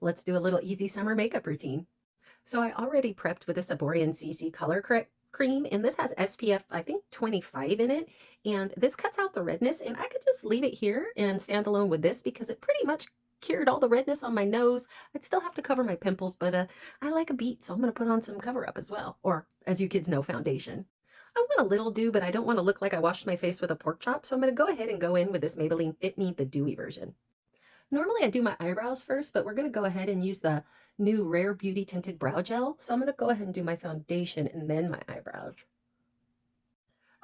Let's do a little easy summer makeup routine. So I already prepped with a Saborian CC color cream, and this has SPF, I think 25 in it, and this cuts out the redness, and I could just leave it here and stand alone with this because it pretty much cured all the redness on my nose. I'd still have to cover my pimples, but I like a beat, so I'm going to put on some cover up as well, or as you kids know, foundation. I want a little dew, but I don't want to look like I washed my face with a pork chop, so I'm going to go ahead and go in with this Maybelline Fit Me, the dewy version. Normally I do my eyebrows first, but we're going to go ahead and use the new Rare Beauty Tinted Brow Gel. So I'm going to go ahead and do my foundation and then my eyebrows.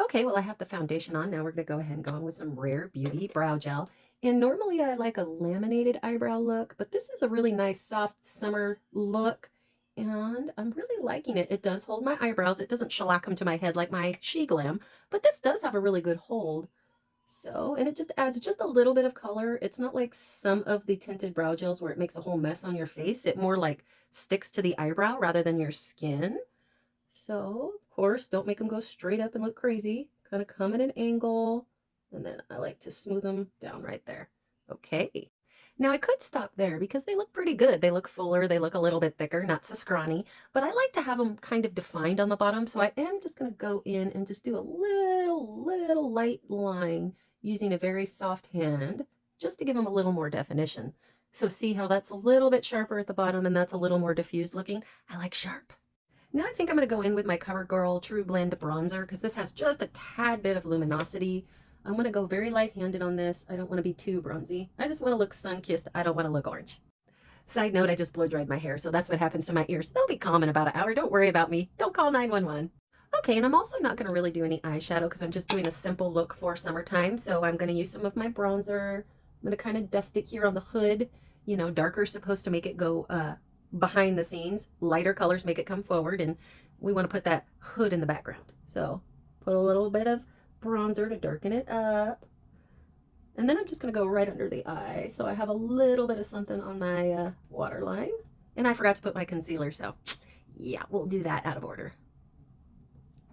Okay, well, I have the foundation on. Now we're going to go ahead and go in with some Rare Beauty Brow Gel. And normally I like a laminated eyebrow look, but this is a really nice soft summer look. And I'm really liking it. It does hold my eyebrows. It doesn't shellac them to my head like my She Glam, but this does have a really good hold. So, and it just adds just a little bit of color. It's not like some of the tinted brow gels where it makes a whole mess on your face. It more like sticks to the eyebrow rather than your skin. So, of course, don't make them go straight up and look crazy. Kind of come at an angle. And then I like to smooth them down right there. Okay. Now I could stop there because they look pretty good. They look fuller, they look a little bit thicker, not so scrawny, but I like to have them kind of defined on the bottom. So I am just going to go in and just do a little light line using a very soft hand just to give them a little more definition. So see how that's a little bit sharper at the bottom and that's a little more diffused looking? I like sharp. Now I think I'm going to go in with my CoverGirl True Blend bronzer because this has just a tad bit of luminosity. I'm going to go very light-handed on this. I don't want to be too bronzy. I just want to look sun-kissed. I don't want to look orange. Side note, I just blow-dried my hair, so that's what happens to my ears. They'll be calm in about an hour. Don't worry about me. Don't call 911. Okay, and I'm also not going to really do any eyeshadow because I'm just doing a simple look for summertime. So I'm going to use some of my bronzer. I'm going to kind of dust it here on the hood. You know, darker is supposed to make it go behind the scenes. Lighter colors make it come forward, and we want to put that hood in the background. So put a little bit of bronzer to darken it up. And then I'm just going to go right under the eye. So I have a little bit of something on my waterline. And I forgot to put my concealer, so yeah, we'll do that out of order.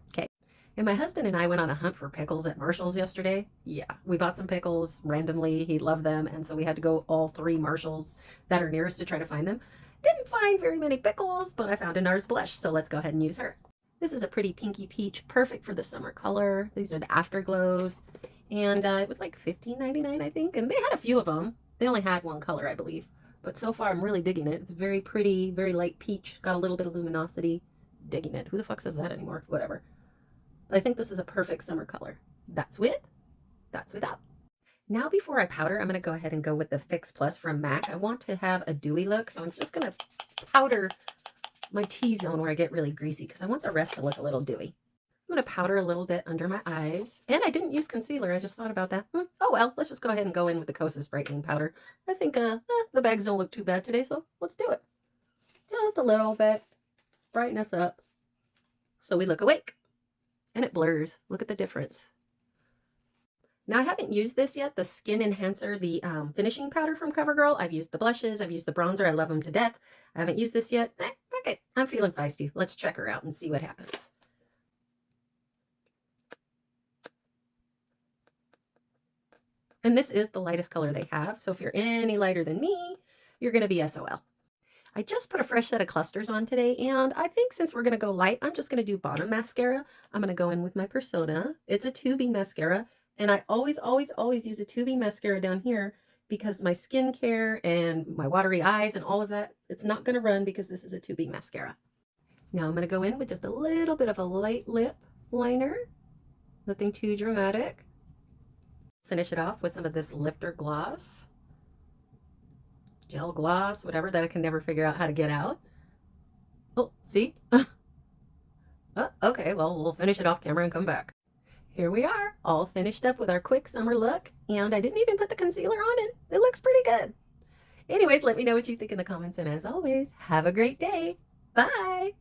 Okay. And my husband and I went on a hunt for pickles at Marshall's yesterday. Yeah, we bought some pickles randomly. He loved them. And so we had to go all 3 Marshalls that are nearest to try to find them. Didn't find very many pickles, but I found a NARS blush. So let's go ahead and use her. This is a pretty pinky peach, perfect for the summer color. These are the Afterglows. And it was like $15.99, I think. And they had a few of them. They only had one color, I believe. But so far, I'm really digging it. It's very pretty, very light peach. Got a little bit of luminosity. Digging it. Who the fuck says that anymore? Whatever. But I think this is a perfect summer color. That's with, that's without. Now before I powder, I'm going to go ahead and go with the Fix Plus from MAC. I want to have a dewy look, so I'm just going to powder my T-zone where I get really greasy because I want the rest to look a little dewy. I'm going to powder a little bit under my eyes. And I didn't use concealer. I just thought about that. Oh, well, let's just go ahead and go in with the Kosas Brightening Powder. I think the bags don't look too bad today, so let's do it. Just a little bit. Brighten us up so we look awake. And it blurs. Look at the difference. Now, I haven't used this yet, the Skin Enhancer, the finishing powder from CoverGirl. I've used the blushes. I've used the bronzer. I love them to death. I haven't used this yet. Okay, I'm feeling feisty. Let's check her out and see what happens. And this is the lightest color they have. So if you're any lighter than me, you're going to be SOL. I just put a fresh set of clusters on today, and I think since we're going to go light, I'm just going to do bottom mascara. I'm going to go in with my Persona. It's a tubing mascara, and I always use a tubing mascara down here because my skincare and my watery eyes and all of that, it's not going to run because this is a tubing mascara. Now I'm going to go in with just a little bit of a light lip liner. Nothing too dramatic. Finish it off with some of this Lifter Gloss. Gel gloss, whatever, that I can never figure out how to get out. Oh, see? Oh, okay, well, we'll finish it off camera and come back. Here we are, all finished up with our quick summer look, and I didn't even put the concealer on it. It looks pretty good. Anyways, let me know what you think in the comments, and as always, have a great day. Bye!